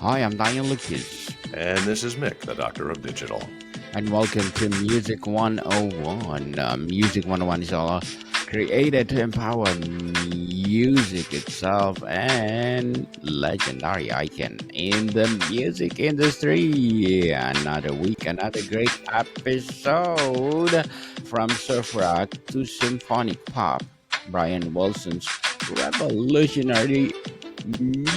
Hi, I'm Daniel Lucas, And this is Mick, the Doctor of Digital. and welcome to Music 101. Music 101 is all created to empower music itself and legendary icon in the music industry. Another week, another great episode from surf rock to symphonic pop. Brian Wilson's revolutionary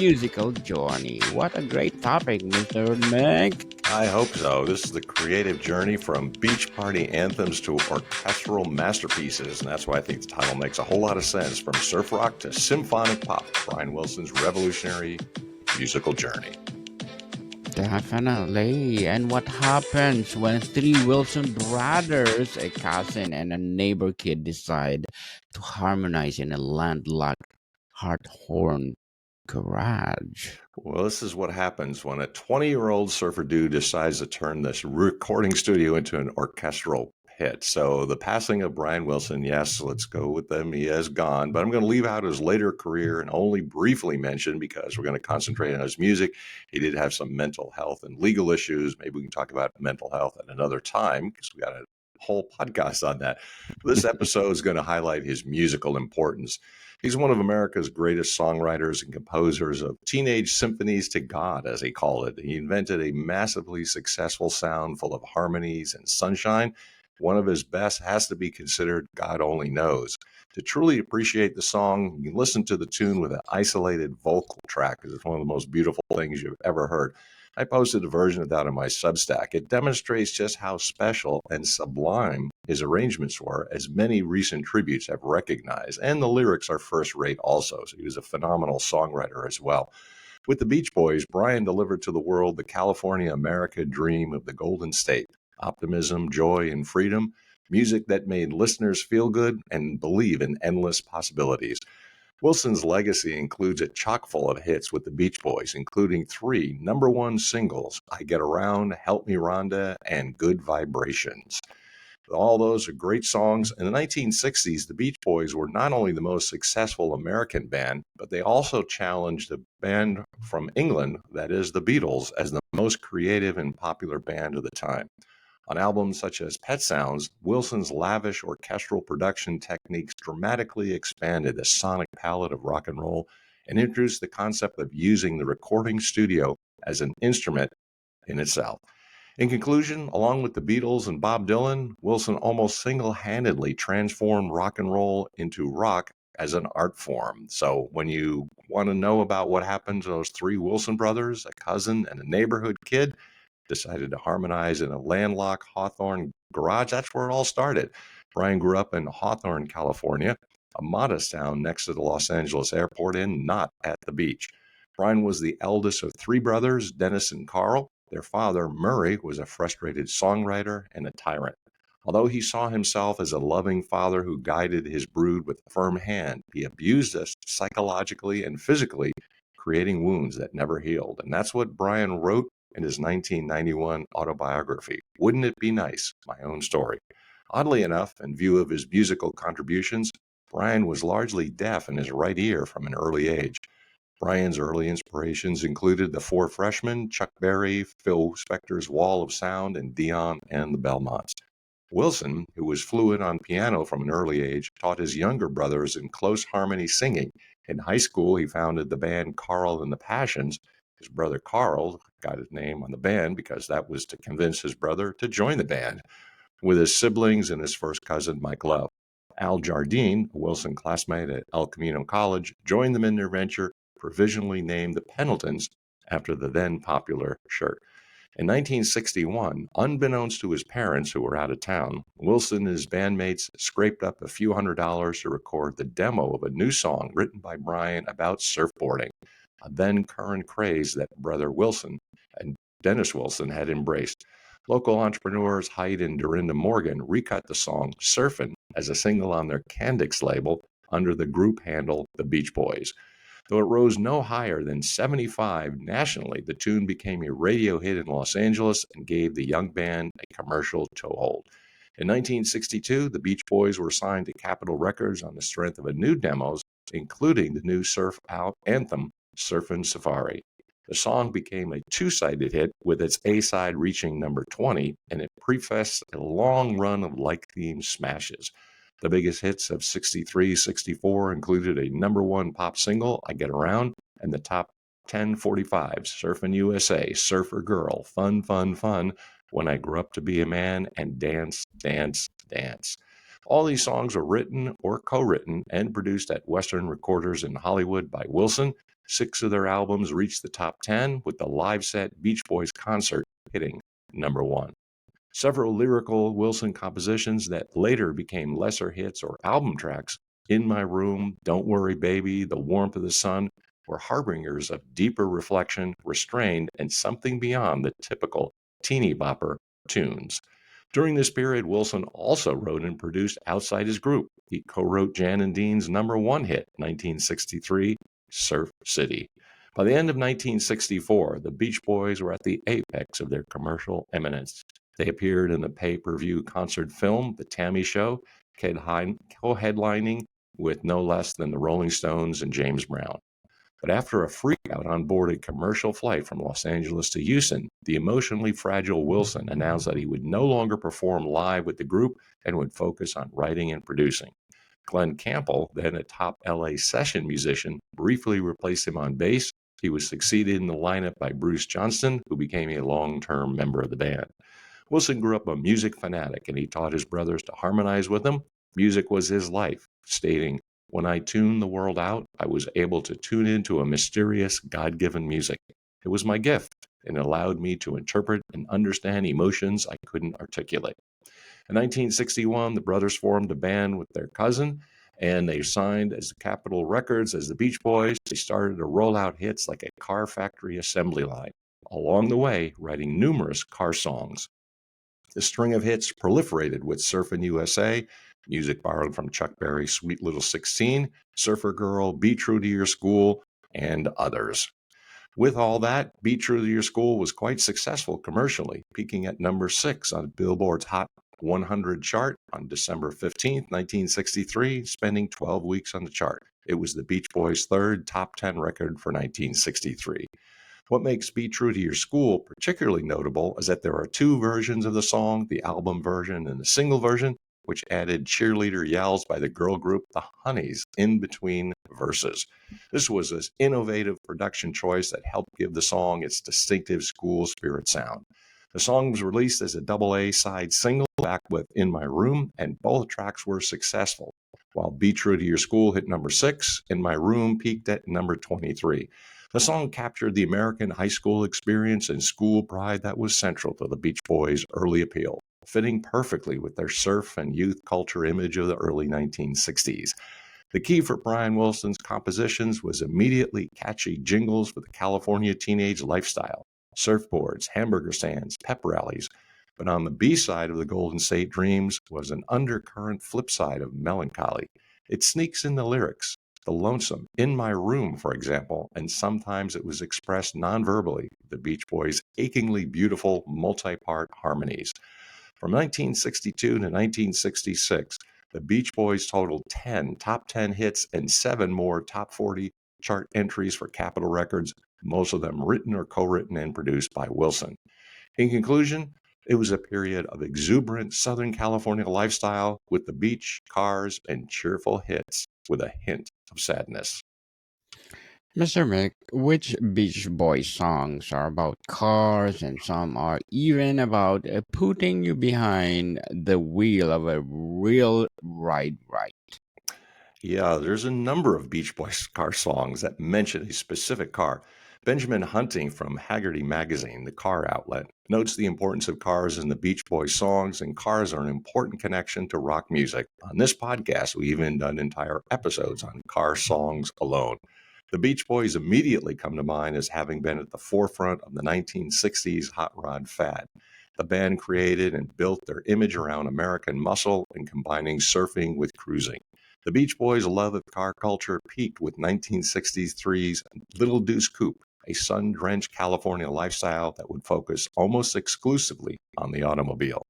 musical journey. What a great topic, Mr. Mick. I hope so. This is the creative journey from beach party anthems to orchestral masterpieces, and that's why I think the title makes a whole lot of sense. From surf rock to symphonic pop, Brian Wilson's revolutionary musical journey. Definitely. And what happens when three Wilson brothers, a cousin and a neighbor kid, decide to harmonize in a landlocked Harthorn garage? Well, this is what happens when a 20-year-old surfer dude decides to turn this recording studio into an orchestral pit. So the passing of Brian Wilson, yes, let's go with them. He has gone, but I'm going to leave out his later career and only briefly mention because we're going to concentrate on his music. He did have some mental health and legal issues. Maybe we can talk about mental health at another time because we got a whole podcast on that. This episode is going to highlight his musical importance. He's one of America's greatest songwriters and composers of teenage symphonies to God, as he called it. He invented a massively successful sound full of harmonies and sunshine. One of his best has to be considered God Only Knows. To truly appreciate the song, you can listen to the tune with an isolated vocal track because it's one of the most beautiful things you've ever heard. I posted a version of that on my Substack. It demonstrates just how special and sublime his arrangements were, as many recent tributes have recognized. And the lyrics are first rate also, so he was a phenomenal songwriter as well. With the Beach Boys, Brian delivered to the world the California America dream of the Golden State: optimism, joy, and freedom, music that made listeners feel good and believe in endless possibilities. Wilson's legacy includes a chock full of hits with the Beach Boys, including three number one singles: I Get Around, Help Me Rhonda, and Good Vibrations. All those are great songs. In the 1960s, the Beach Boys were not only the most successful American band, but they also challenged a band from England, that is, the Beatles, as the most creative and popular band of the time. On albums such as Pet Sounds, Wilson's lavish orchestral production techniques dramatically expanded the sonic palette of rock and roll and introduced the concept of using the recording studio as an instrument in itself. In conclusion, along with the Beatles and Bob Dylan, Wilson almost single-handedly transformed rock and roll into rock as an art form. So when you want to know about what happened to those three Wilson brothers, a cousin and a neighborhood kid, decided to harmonize in a landlocked Hawthorne garage, that's where it all started. Brian grew up in Hawthorne, California, a modest town next to the Los Angeles airport and not at the beach. Brian was the eldest of three brothers, Dennis and Carl. Their father, Murray, was a frustrated songwriter and a tyrant. Although he saw himself as a loving father who guided his brood with a firm hand, he abused us psychologically and physically, creating wounds that never healed. And that's what Brian wrote in his 1991 autobiography, Wouldn't It Be Nice? My Own Story. Oddly enough, in view of his musical contributions, Brian was largely deaf in his right ear from an early age. Brian's early inspirations included the Four Freshmen, Chuck Berry, Phil Spector's Wall of Sound, and Dion and the Belmonts. Wilson, who was fluent on piano from an early age, taught his younger brothers in close harmony singing. In high school, he founded the band Carl and the Passions. His brother Carl got his name on the band because that was to convince his brother to join the band, with his siblings and his first cousin, Mike Love. Al Jardine, a Wilson classmate at El Camino College, joined them in their venture, provisionally named the Pendletons after the then popular shirt. In 1961, unbeknownst to his parents who were out of town, Wilson and his bandmates scraped up a few $100s to record the demo of a new song written by Brian about surfboarding, a then current craze that brother Wilson and Dennis Wilson had embraced. Local entrepreneurs Hyde and Dorinda Morgan recut the song Surfin' as a single on their Candix label under the group handle The Beach Boys. Though it rose no higher than 75 nationally, the tune became a radio hit in Los Angeles and gave the young band a commercial toehold. In 1962, the Beach Boys were signed to Capitol Records on the strength of a new demos, including the new surf anthem, Surfin' Safari. The song became a two-sided hit with its A-side reaching number 20, and it prefaced a long run of like-themed smashes. The biggest hits of 63, 64 included a number one pop single, I Get Around, and the top 10 45s, Surfin' USA, Surfer Girl, Fun, Fun, Fun, When I Grew Up to Be a Man, and Dance, Dance, Dance. All these songs were written or co-written and produced at Western Recorders in Hollywood by Wilson. 6 of their albums reached the top 10, with the live set Beach Boys concert hitting number 1. Several lyrical Wilson compositions that later became lesser hits or album tracks, In My Room, Don't Worry Baby, The Warmth of the Sun, were harbingers of deeper reflection, restrained, and something beyond the typical teeny bopper tunes. During this period, Wilson also wrote and produced outside his group. He co-wrote Jan and Dean's number one hit, 1963, Surf City. By the end of 1964, the Beach Boys were at the apex of their commercial eminence. They appeared in the pay-per-view concert film, The Tammy Show, co-headlining with no less than the Rolling Stones and James Brown. But after a freakout on board a commercial flight from Los Angeles to Houston, the emotionally fragile Wilson announced that he would no longer perform live with the group and would focus on writing and producing. Glenn Campbell, then a top LA session musician, briefly replaced him on bass. He was succeeded in the lineup by Bruce Johnston, who became a long-term member of the band. Wilson grew up a music fanatic, and he taught his brothers to harmonize with him. Music was his life, stating, "When I tuned the world out, I was able to tune into a mysterious, God-given music. It was my gift, and it allowed me to interpret and understand emotions I couldn't articulate." In 1961, the brothers formed a band with their cousin, and they signed as Capitol Records as the Beach Boys. They started to roll out hits like a car factory assembly line, along the way writing numerous car songs. The string of hits proliferated with Surfin' USA, music borrowed from Chuck Berry's Sweet Little 16, Surfer Girl, Be True to Your School, and others. With all that, Be True to Your School was quite successful commercially, peaking at number 6 on Billboard's Hot 100 chart on December 15, 1963, spending 12 weeks on the chart. It was the Beach Boys' third top 10 record for 1963. What makes Be True to Your School particularly notable is that there are two versions of the song, the album version and the single version, which added cheerleader yells by the girl group The Honeys in between verses. This was an innovative production choice that helped give the song its distinctive school spirit sound. The song was released as a double-A side single back with In My Room, and both tracks were successful. While Be True to Your School hit number 6, In My Room peaked at number 23. The song captured the American high school experience and school pride that was central to the Beach Boys' early appeal, fitting perfectly with their surf and youth culture image of the early 1960s. The key for Brian Wilson's compositions was immediately catchy jingles for the California teenage lifestyle, surfboards, hamburger stands, pep rallies. But on the B side of the Golden State Dreams was an undercurrent flip side of melancholy. It sneaks in the lyrics. The lonesome, In My Room, for example, and sometimes it was expressed non-verbally, the Beach Boys' achingly beautiful multi-part harmonies. From 1962 to 1966, the Beach Boys totaled 10 top 10 hits and 7 more top 40 chart entries for Capitol Records, most of them written or co-written and produced by Wilson. In conclusion, it was a period of exuberant Southern California lifestyle with the beach, cars, and cheerful hits with a hint of sadness. Mr. Mick, which Beach Boys songs are about cars and some are even about putting you behind the wheel of a real right? Yeah, there's a number of Beach Boys car songs that mention a specific car. Benjamin Hunting from Haggerty Magazine, the car outlet, notes the importance of cars in the Beach Boys songs, and cars are an important connection to rock music. On this podcast, we even done entire episodes on car songs alone. The Beach Boys immediately come to mind as having been at the forefront of the 1960s hot rod fad. The band created and built their image around American muscle and combining surfing with cruising. The Beach Boys' love of car culture peaked with 1963's Little Deuce Coupe, a sun-drenched California lifestyle that would focus almost exclusively on the automobile.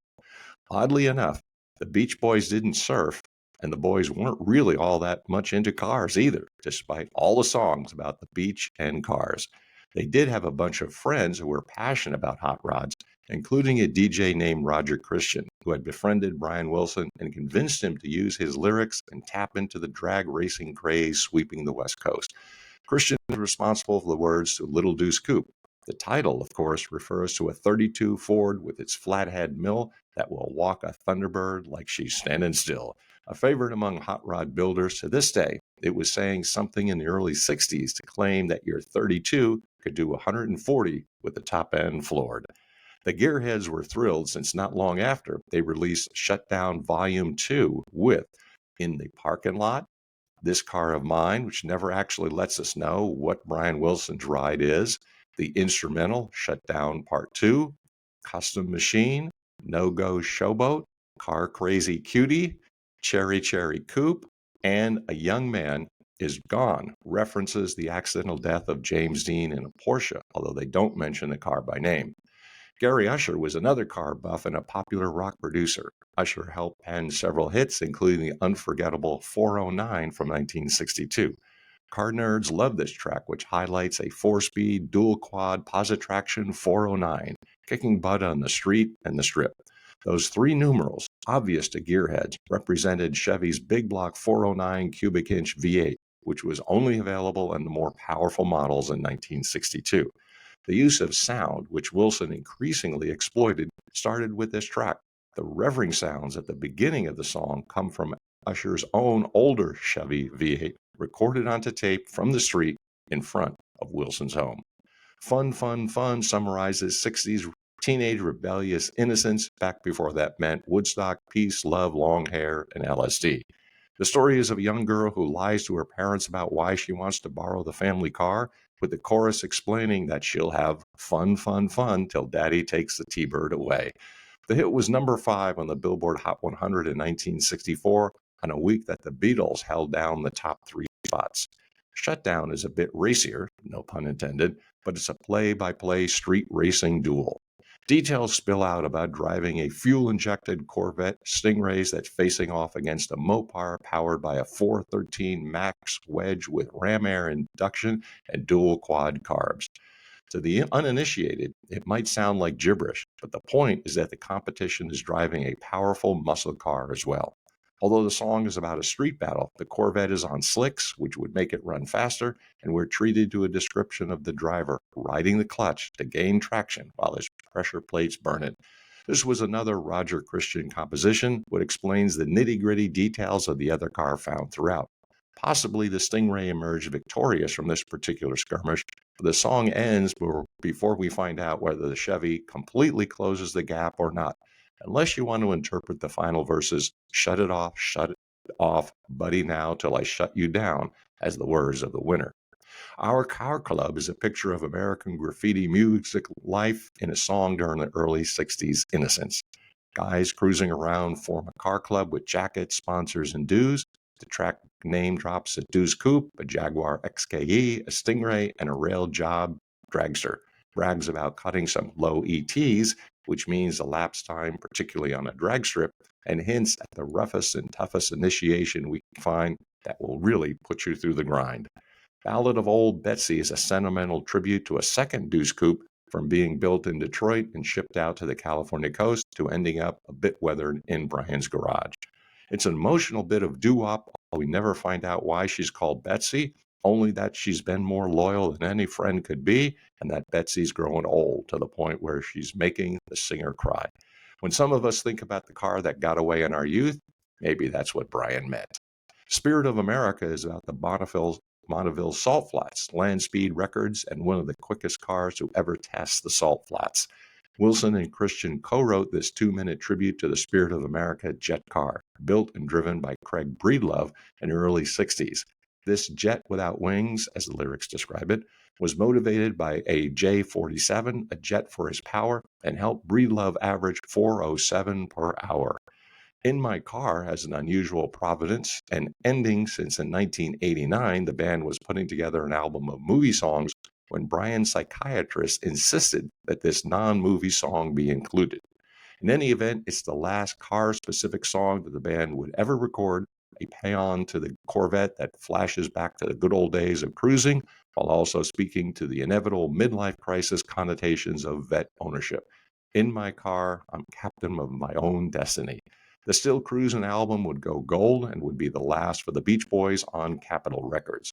Oddly enough, the Beach Boys didn't surf, and the boys weren't really all that much into cars either, despite all the songs about the beach and cars. They did have a bunch of friends who were passionate about hot rods, including a DJ named Roger Christian, who had befriended Brian Wilson and convinced him to use his lyrics and tap into the drag racing craze sweeping the West Coast. Christian is responsible for the words to Little Deuce Coupe. The title, of course, refers to a 32 Ford with its flathead mill that will walk a Thunderbird like she's standing still. A favorite among hot rod builders to this day, it was saying something in the early 60s to claim that your 32 could do 140 with the top end floored. The gearheads were thrilled since not long after they released Shutdown Volume 2 with In the Parking Lot, This Car of Mine, which never actually lets us know what Brian Wilson's ride is, the instrumental Shutdown Part 2, Custom Machine, No Go Showboat, Car Crazy Cutie, Cherry Cherry Coupe, and A Young Man is Gone references the accidental death of James Dean in a Porsche, although they don't mention the car by name. Gary Usher was another car buff and a popular rock producer. Usher helped pen several hits, including the unforgettable 409 from 1962. Car nerds love this track, which highlights a four-speed, dual-quad, positraction 409, kicking butt on the street and the strip. Those three numerals, obvious to gearheads, represented Chevy's big block 409 cubic inch V8, which was only available in the more powerful models in 1962. The use of sound, which Wilson increasingly exploited, started with this track. The revving sounds at the beginning of the song come from Usher's own older Chevy V8, recorded onto tape from the street in front of Wilson's home. Fun, Fun, Fun summarizes 60s teenage rebellious innocence back before that meant Woodstock, peace, love, long hair, and LSD. The story is of a young girl who lies to her parents about why she wants to borrow the family car, with the chorus explaining that she'll have fun, fun, fun till daddy takes the T-Bird away. The hit was number 5 on the Billboard Hot 100 in 1964 on a week that the Beatles held down the top 3 spots. Shutdown is a bit racier, no pun intended, but it's a play-by-play street racing duel. Details spill out about driving a fuel-injected Corvette Stingrays that's facing off against a Mopar powered by a 413 Max Wedge with ram air induction and dual quad carbs. To the uninitiated, it might sound like gibberish, but the point is that the competition is driving a powerful muscle car as well. Although the song is about a street battle, the Corvette is on slicks, which would make it run faster, and we're treated to a description of the driver riding the clutch to gain traction while his pressure plates burn it. This was another Roger Christian composition, which explains the nitty-gritty details of the other car found throughout. Possibly the Stingray emerged victorious from this particular skirmish, but the song ends before we find out whether the Chevy completely closes the gap or not, unless you want to interpret the final verses, shut it off, buddy now till I shut you down, as the words of the winner. Our Car Club is a picture of American graffiti music life in a song during the early 60s innocence. Guys cruising around form a car club with jackets, sponsors, and dues. The track name drops a Deuce Coupe, a Jaguar XKE, a Stingray, and a rail job dragster. Brags about cutting some low ETs, which means elapsed time, particularly on a drag strip, and hints at the roughest and toughest initiation we can find that will really put you through the grind. Ballad of Old Betsy is a sentimental tribute to a second Deuce Coupe from being built in Detroit and shipped out to the California coast to ending up a bit weathered in Brian's garage. It's an emotional bit of doo-wop. We never find out why she's called Betsy, only that she's been more loyal than any friend could be, and that Betsy's growing old to the point where she's making the singer cry. When some of us think about the car that got away in our youth, maybe that's what Brian meant. Spirit of America is about the Bonneville Salt Flats, land speed records, and one of the quickest cars to ever test the salt flats. Wilson and Christian co-wrote this 2-minute tribute to the Spirit of America jet car, built and driven by Craig Breedlove in the early 60s. This jet without wings, as the lyrics describe it, was motivated by a J47, a jet for his power, and helped Breedlove average 407 per hour. In My Car has an unusual provenance and ending since in 1989 the band was putting together an album of movie songs when Brian's psychiatrist insisted that this non-movie song be included. In any event, it's the last car-specific song that the band would ever record, a paean to the Corvette that flashes back to the good old days of cruising, while also speaking to the inevitable midlife crisis connotations of vet ownership. In my car, I'm captain of my own destiny. The Still Cruisin' album would go gold and would be the last for the Beach Boys on Capitol Records.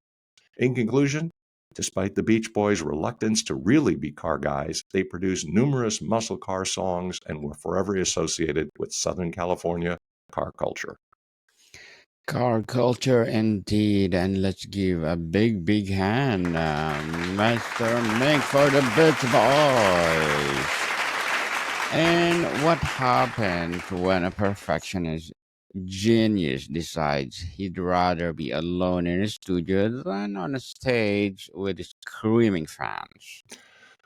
In conclusion, despite the Beach Boys' reluctance to really be car guys, they produced numerous muscle car songs and were forever associated with Southern California car culture. Car culture indeed, and let's give a big hand, Mr. Mick for the Beach Boys. And what happens when a perfectionist genius decides he'd rather be alone in a studio than on a stage with screaming fans?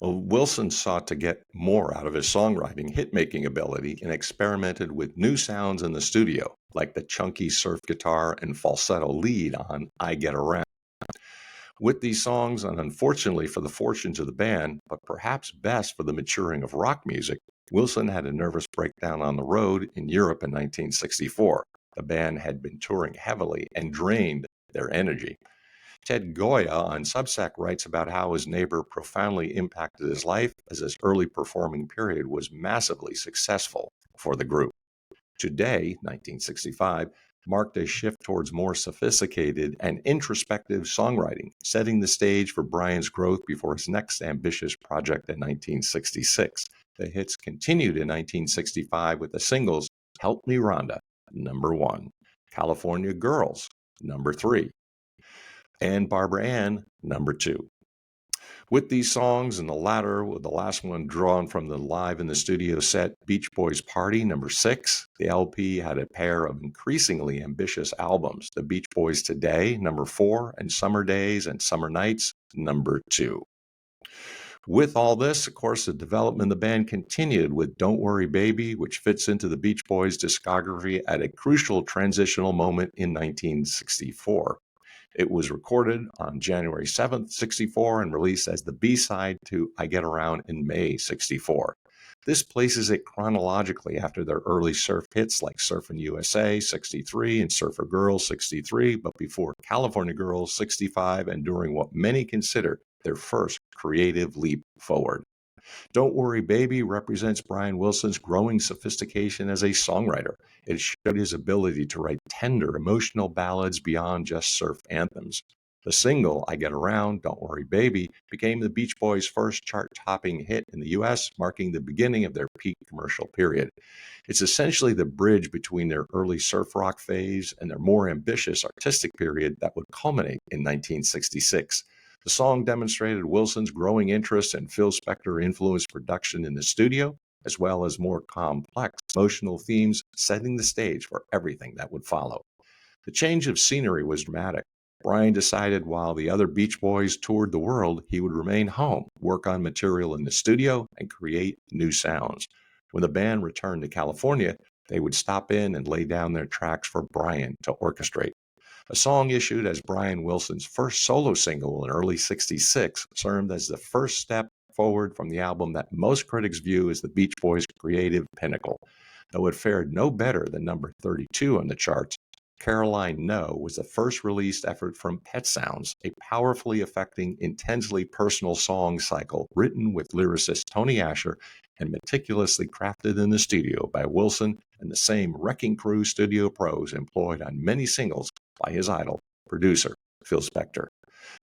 Well, Wilson sought to get more out of his songwriting hit-making ability and experimented with new sounds in the studio, like the chunky surf guitar and falsetto lead on I Get Around. With these songs, and unfortunately for the fortunes of the band, but perhaps best for the maturing of rock music, Wilson had a nervous breakdown on the road in Europe in 1964. The band had been touring heavily and drained their energy. Ted Goya on Substack writes about how his neighbor profoundly impacted his life as his early performing period was massively successful for the group. Today, 1965, marked a shift towards more sophisticated and introspective songwriting, setting the stage for Brian's growth before his next ambitious project in 1966. The hits continued in 1965 with the singles Help Me Rhonda, number 1, California Girls, number 3, and Barbara Ann, number 2. With these songs, and the latter, with the last one drawn from the live in the studio set Beach Boys Party, number 6, the LP had a pair of increasingly ambitious albums, The Beach Boys Today, number 4, and Summer Days and Summer Nights, number 2. With all this, of course, the development of the band continued with Don't Worry Baby, which fits into the Beach Boys' discography at a crucial transitional moment in 1964. It was recorded on January 7th, 64, and released as the B-side to I Get Around in May 64. This places it chronologically after their early surf hits like Surfin' USA 63 and Surfer Girls 63, but before California Girls 65 and during what many consider their first creative leap forward. Don't Worry Baby represents Brian Wilson's growing sophistication as a songwriter. It showed his ability to write tender, emotional ballads beyond just surf anthems. The single, I Get Around, Don't Worry Baby, became the Beach Boys' first chart-topping hit in the U.S., marking the beginning of their peak commercial period. It's essentially the bridge between their early surf rock phase and their more ambitious artistic period that would culminate in 1966. The song demonstrated Wilson's growing interest in Phil Spector-influenced production in the studio, as well as more complex emotional themes, setting the stage for everything that would follow. The change of scenery was dramatic. Brian decided while the other Beach Boys toured the world, he would remain home, work on material in the studio, and create new sounds. When the band returned to California, they would stop in and lay down their tracks for Brian to orchestrate. A song issued as Brian Wilson's first solo single in early 66 served as the first step forward from the album that most critics view as the Beach Boys' creative pinnacle. Though it fared no better than number 32 on the charts, Caroline No was the first released effort from Pet Sounds, a powerfully affecting, intensely personal song cycle written with lyricist Tony Asher and meticulously crafted in the studio by Wilson and the same Wrecking Crew studio pros employed on many singles by his idol, producer Phil Spector.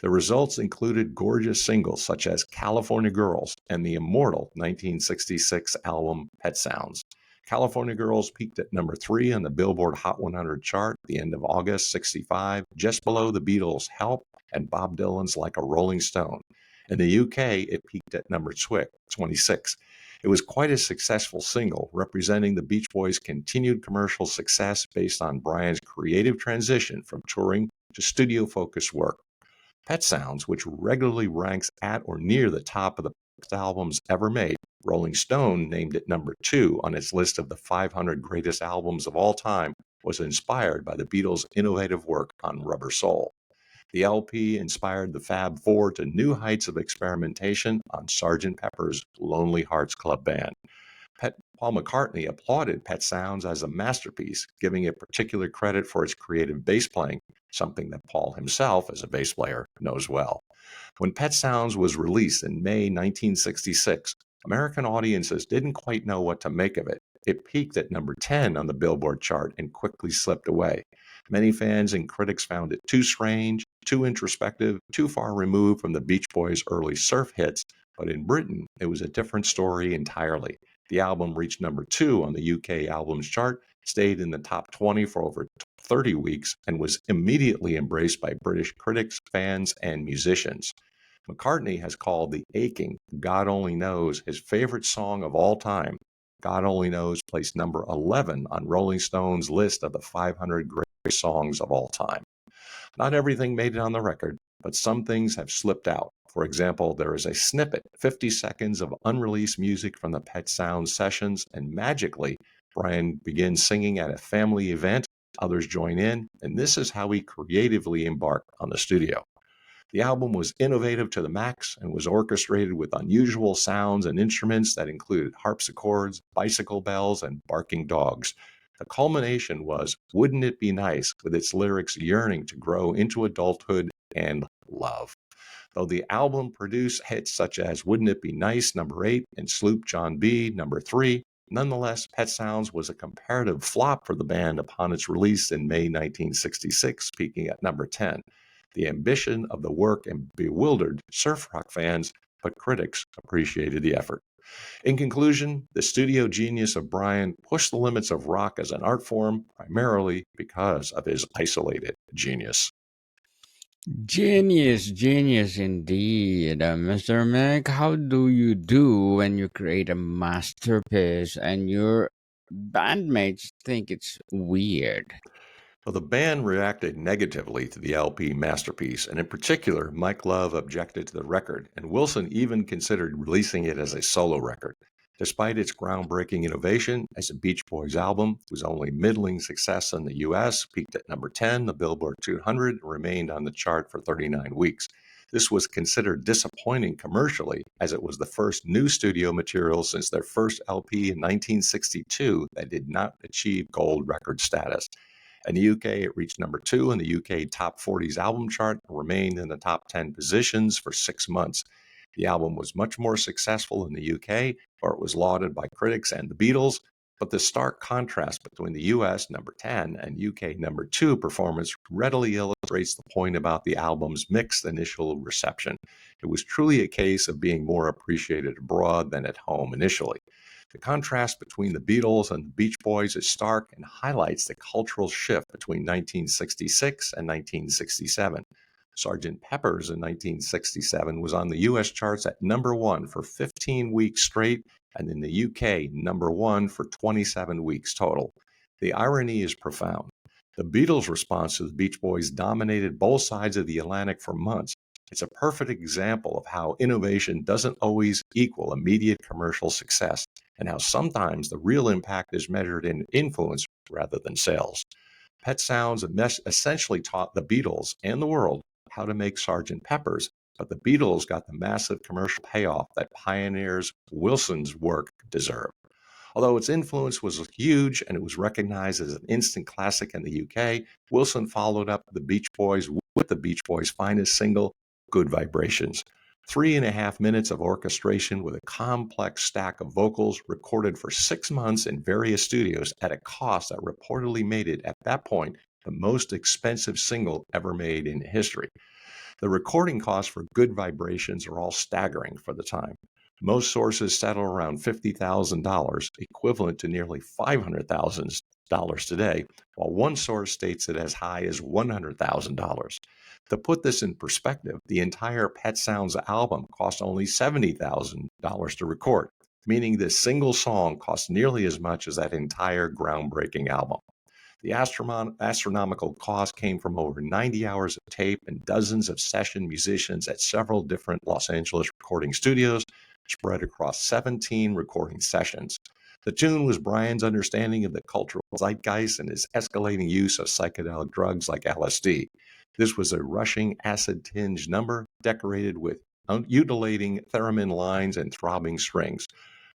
The results included gorgeous singles such as California Girls and the immortal 1966 album Pet Sounds. California Girls peaked at number 3 on the Billboard Hot 100 chart at the end of August 65, just below the Beatles' Help and Bob Dylan's Like a Rolling Stone. In the UK, it peaked at number 26. It was quite a successful single, representing the Beach Boys' continued commercial success based on Brian's creative transition from touring to studio-focused work. Pet Sounds, which regularly ranks at or near the top of the best albums ever made, Rolling Stone named it number 2 on its list of the 500 greatest albums of all time, was inspired by the Beatles' innovative work on Rubber Soul. The LP inspired the Fab Four to new heights of experimentation on Sgt. Pepper's Lonely Hearts Club Band. Pet Paul McCartney applauded Pet Sounds as a masterpiece, giving it particular credit for its creative bass playing, something that Paul himself, as a bass player, knows well. When Pet Sounds was released in May 1966, American audiences didn't quite know what to make of it. It peaked at number 10 on the Billboard chart and quickly slipped away. Many fans and critics found it too strange, too introspective, too far removed from the Beach Boys' early surf hits, but in Britain, it was a different story entirely. The album reached number 2 on the UK albums chart, stayed in the top 20 for over 30 weeks, and was immediately embraced by British critics, fans, and musicians. McCartney has called the aching God Only Knows his favorite song of all time. God Only Knows placed number 11 on Rolling Stone's list of the 500 greatest songs of all time. Not everything made it on the record, but some things have slipped out. For example, there is a snippet, 50 seconds of unreleased music from the Pet Sounds sessions, and magically, Brian begins singing at a family event. Others join in, and this is how he creatively embarked on the studio. The album was innovative to the max and was orchestrated with unusual sounds and instruments that included harpsichords, bicycle bells, and barking dogs. The culmination was Wouldn't It Be Nice, with its lyrics yearning to grow into adulthood and love. Though the album produced hits such as Wouldn't It Be Nice, number 8, and Sloop John B, number 3, nonetheless, Pet Sounds was a comparative flop for the band upon its release in May 1966, peaking at number 10. The ambition of the work and bewildered surf rock fans, but critics appreciated the effort. In conclusion, the studio genius of Brian pushed the limits of rock as an art form primarily because of his isolated genius. Genius, genius indeed. Mr. Mick, how do you do when you create a masterpiece and your bandmates think it's weird? Well, the band reacted negatively to the LP masterpiece, and in particular, Mike Love objected to the record, and Wilson even considered releasing it as a solo record. Despite its groundbreaking innovation as a Beach Boys album, it was only middling success in the US, peaked at number 10, the Billboard 200, and remained on the chart for 39 weeks. This was considered disappointing commercially, as it was the first new studio material since their first LP in 1962 that did not achieve gold record status. In the UK, it reached number 2 in the UK Top 40s album chart and remained in the top 10 positions for 6 months. The album was much more successful in the UK, where it was lauded by critics and the Beatles, but the stark contrast between the US number 10 and UK number 2 performance readily illustrates the point about the album's mixed initial reception. It was truly a case of being more appreciated abroad than at home initially. The contrast between the Beatles and the Beach Boys is stark and highlights the cultural shift between 1966 and 1967. Sgt. Pepper's in 1967 was on the US charts at number 1 for 15 weeks straight, and in the UK, number 1 for 27 weeks total. The irony is profound. The Beatles' response to the Beach Boys dominated both sides of the Atlantic for months. It's a perfect example of how innovation doesn't always equal immediate commercial success, and how sometimes the real impact is measured in influence rather than sales. Pet Sounds essentially taught the Beatles and the world how to make Sgt. Pepper's, but the Beatles got the massive commercial payoff that pioneers Wilson's work deserved. Although its influence was huge and it was recognized as an instant classic in the UK, Wilson followed up the Beach Boys with the Beach Boys' finest single, Good Vibrations. 3.5 minutes of orchestration with a complex stack of vocals recorded for 6 months in various studios at a cost that reportedly made it, at that point, the most expensive single ever made in history. The recording costs for Good Vibrations are all staggering for the time. Most sources settle around $50,000, equivalent to nearly $500,000 today, while one source states it as high as $100,000. To put this in perspective, the entire Pet Sounds album cost only $70,000 to record, meaning this single song cost nearly as much as that entire groundbreaking album. The astronomical cost came from over 90 hours of tape and dozens of session musicians at several different Los Angeles recording studios spread across 17 recording sessions. The tune was Brian's understanding of the cultural zeitgeist and his escalating use of psychedelic drugs like LSD. This was a rushing, acid-tinged number decorated with undulating theremin lines and throbbing strings.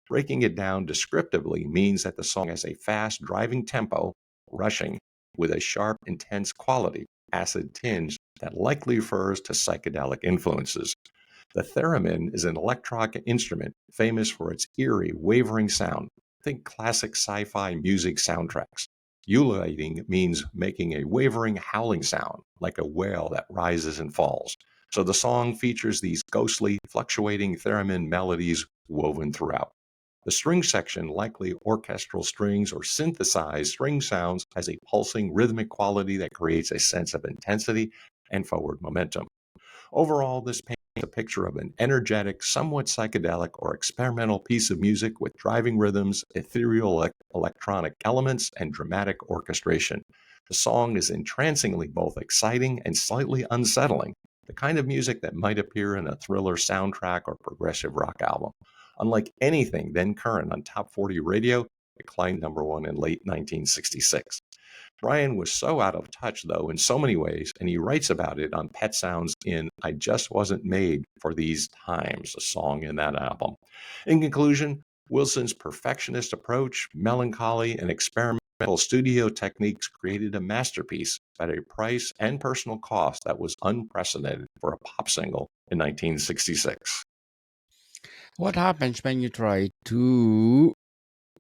Breaking it down descriptively means that the song has a fast driving tempo, rushing, with a sharp, intense quality, acid tinge that likely refers to psychedelic influences. The theremin is an electronic instrument famous for its eerie, wavering sound. Think classic sci fi music soundtracks. Ululating means making a wavering, howling sound, like a whale that rises and falls. So the song features these ghostly, fluctuating theremin melodies woven throughout. The string section, likely orchestral strings or synthesized string sounds, has a pulsing rhythmic quality that creates a sense of intensity and forward momentum. Overall, this paints a picture of an energetic, somewhat psychedelic or experimental piece of music with driving rhythms, ethereal electronic elements, and dramatic orchestration. The song is entrancingly both exciting and slightly unsettling, the kind of music that might appear in a thriller soundtrack or progressive rock album. Unlike anything then current on Top 40 radio, it climbed number one in late 1966. Brian was so out of touch, though, in so many ways, and he writes about it on Pet Sounds in I Just Wasn't Made for These Times, a song in that album. In conclusion, Wilson's perfectionist approach, melancholy, and experimental studio techniques created a masterpiece at a price and personal cost that was unprecedented for a pop single in 1966. What happens when you try to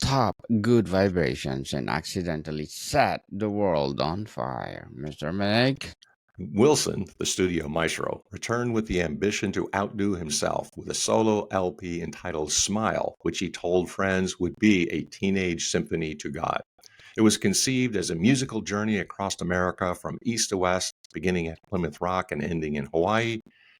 top good vibrations and accidentally set the world on fire, Mr. Meg? Wilson, the studio maestro, returned with the ambition to outdo himself with a solo LP entitled Smile, which he told friends would be a teenage symphony to God. It was conceived as a musical journey across America from east to west, beginning at Plymouth Rock and ending in Hawaii,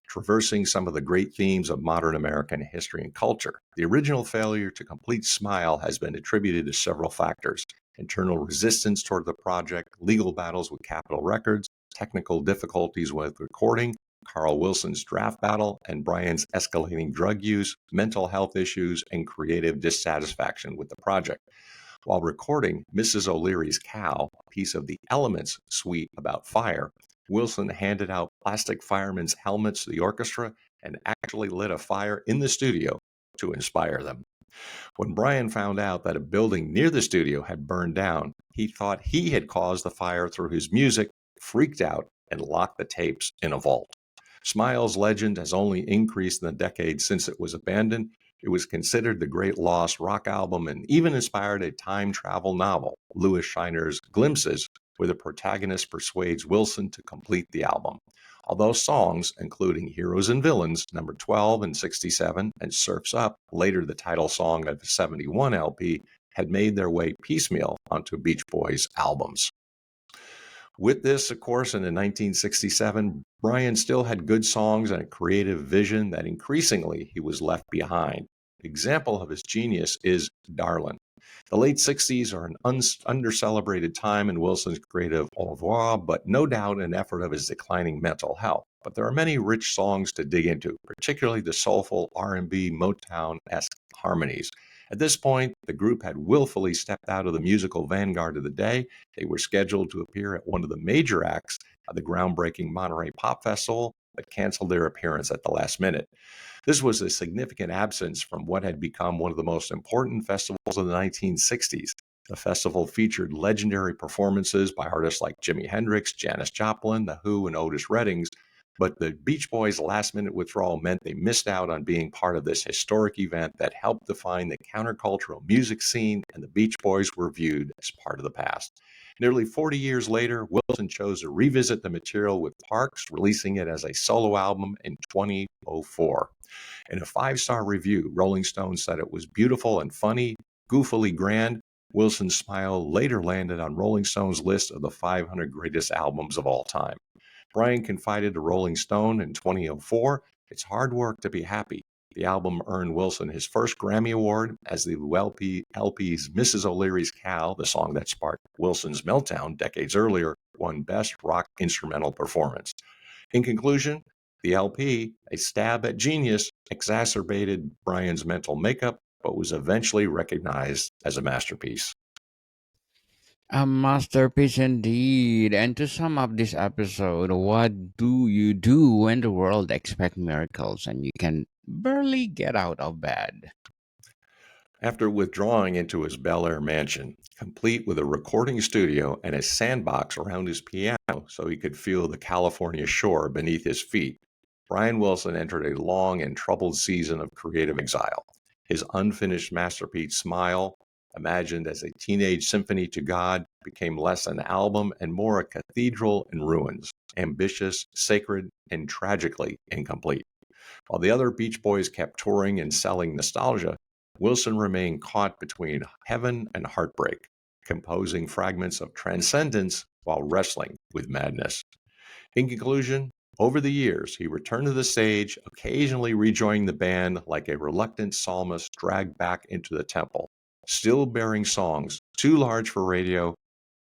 traversing some of the great themes of modern American history and culture. The original failure to complete Smile has been attributed to several factors: internal resistance toward the project, legal battles with Capitol Records, technical difficulties with recording, Carl Wilson's draft battle, and Brian's escalating drug use, mental health issues, and creative dissatisfaction with the project. While recording Mrs. O'Leary's Cow, a piece of the Elements suite about fire, Wilson handed out plastic firemen's helmets to the orchestra and actually lit a fire in the studio to inspire them. When Brian found out that a building near the studio had burned down, he thought he had caused the fire through his music, freaked out, and locked the tapes in a vault. Smile's legend has only increased in the decades since it was abandoned. It was considered the great lost rock album and even inspired a time travel novel, Louis Shiner's Glimpses, where the protagonist persuades Wilson to complete the album. Although songs, including Heroes and Villains, number 12 and 67, and Surf's Up, later the title song of the 71 LP, had made their way piecemeal onto Beach Boys albums. With this, of course, in 1967, Brian still had good songs and a creative vision that increasingly he was left behind. An example of his genius is Darlin'. The late 60s are an under-celebrated time in Wilson's creative oeuvre, but no doubt an effort of his declining mental health. But there are many rich songs to dig into, particularly the soulful R&B Motown-esque harmonies. At this point, the group had willfully stepped out of the musical vanguard of the day. They were scheduled to appear at one of the major acts of the groundbreaking Monterey Pop Festival, but canceled their appearance at the last minute. This was a significant absence from what had become one of the most important festivals of the 1960s. The festival featured legendary performances by artists like Jimi Hendrix, Janis Joplin, The Who, and Otis Redding, but the Beach Boys' last-minute withdrawal meant they missed out on being part of this historic event that helped define the countercultural music scene, and the Beach Boys were viewed as part of the past. Nearly 40 years later, Wilson chose to revisit the material with Parks, releasing it as a solo album in 2004. In a five-star review, Rolling Stone said it was beautiful and funny, goofily grand. Wilson's Smile later landed on Rolling Stone's list of the 500 greatest albums of all time. Brian confided to Rolling Stone in 2004, "It's hard work to be happy." The album earned Wilson his first Grammy Award as the LP's Mrs. O'Leary's Cow, the song that sparked Wilson's meltdown decades earlier, won Best Rock Instrumental Performance. In conclusion, the LP, a stab at genius, exacerbated Brian's mental makeup, but was eventually recognized as a masterpiece. A masterpiece indeed. And to sum up this episode, what do you do when the world expects miracles and you can barely get out of bed? After withdrawing into his Bel Air mansion, complete with a recording studio and a sandbox around his piano so he could feel the California shore beneath his feet, Brian Wilson entered a long and troubled season of creative exile. His unfinished masterpiece, Smile, imagined as a teenage symphony to God, became less an album and more a cathedral in ruins, ambitious, sacred, and tragically incomplete. While the other Beach Boys kept touring and selling nostalgia, Wilson remained caught between heaven and heartbreak, composing fragments of transcendence while wrestling with madness. In conclusion, over the years, he returned to the stage, occasionally rejoining the band like a reluctant psalmist dragged back into the temple, still bearing songs too large for radio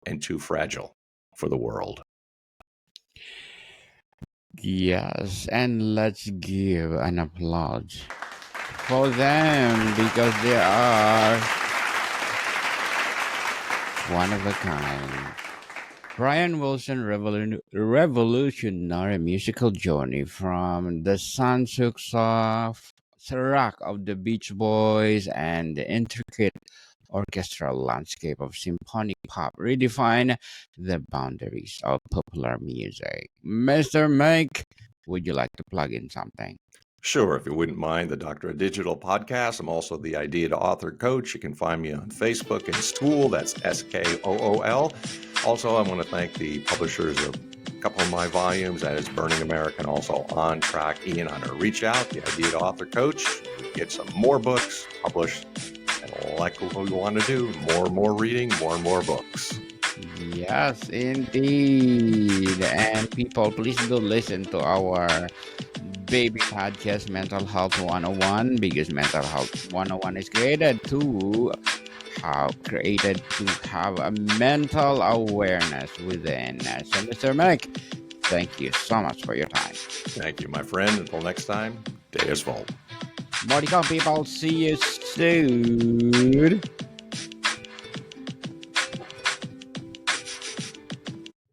and too fragile for the world. Yes, and let's give an applause for them because they are one of a kind. Brian Wilson revolutionary musical journey from the Sansook soft rock of the Beach Boys and the intricate orchestral landscape of symphonic pop redefine the boundaries of popular music. Mr. Mike, would you like to plug in something? Sure, if you wouldn't mind, the Doctor of Digital podcast. I'm also the Idea to Author coach. You can find me on Facebook and School. That's SKOOL. Also, I want to thank the publishers of a couple of my volumes. That is Burning American, also On Track, Ian Hunter. Reach out, the Idea to Author coach. Get some more books published. And like what we want to do, more and more reading, more and more books. Yes, indeed. And people, please do listen to our baby podcast, Mental Health 101, because Mental Health 101 is created to have a mental awareness within. So, Mr. Mike, thank you so much for your time. Thank you, my friend. Until next time, Deus Volt. Modicon people, see you soon.